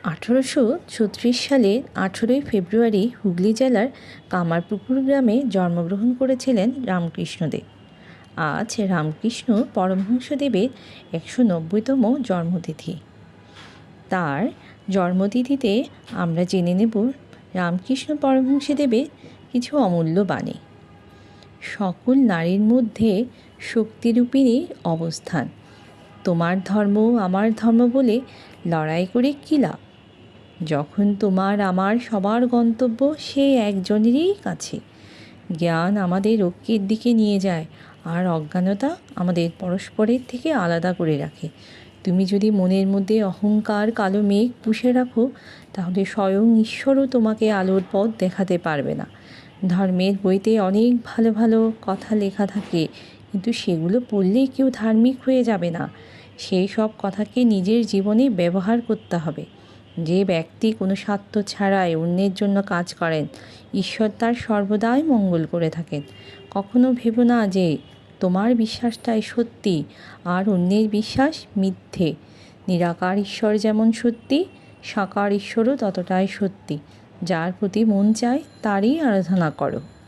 1836 সালের 18ই ফেব্রুয়ারি হুগলি জেলার কামারপুকুর গ্রামে জন্মগ্রহণ করেছিলেন রামকৃষ্ণদেব। আজ রামকৃষ্ণ পরমহংসদেবের 190তম জন্মতিথি। তার জন্মতিথিতে আমরা জেনে নেব রামকৃষ্ণ পরমহংসদেবের কিছু অমূল্য বাণী। সকল নারীর মধ্যে শক্তিরূপিণী অবস্থান। তোমার ধর্ম আমার ধর্ম বলে লড়াই করে কী লাভ, যখন তোমার আমার সবার গন্তব্য সেই একজনেরই কাছে। জ্ঞান আমাদের ঐক্যের দিকে নিয়ে যায়, আর অজ্ঞানতা আমাদের পরস্পরের থেকে আলাদা করে রাখে। তুমি যদি মনের মধ্যে অহংকার কালো মেঘ পুষে রাখো, তাহলে স্বয়ং ঈশ্বরও তোমাকে আলোর পথ দেখাতে পারবে না। ধর্মের বইতে অনেক ভালো ভালো কথা লেখা থাকে, কিন্তু সেগুলো পড়লেই কেউ ধার্মিক হয়ে যাবে না। সেই সব কথাকে নিজের জীবনে ব্যবহার করতে হবে। যে ব্যক্তি কোনো স্বার্থ ছাড়াই অন্যের জন্য কাজ করেন, ঈশ্বর তার সর্বদাই মঙ্গল করে থাকেন। কখনো ভেবো না যে তোমার বিশ্বাসটাই সত্যি আর অন্যের বিশ্বাস মিথ্যে। নিরাকার ঈশ্বর যেমন সত্যি, সাকার ঈশ্বরও ততটাই সত্যি। যার প্রতি মন চায় তারই আরাধনা করো।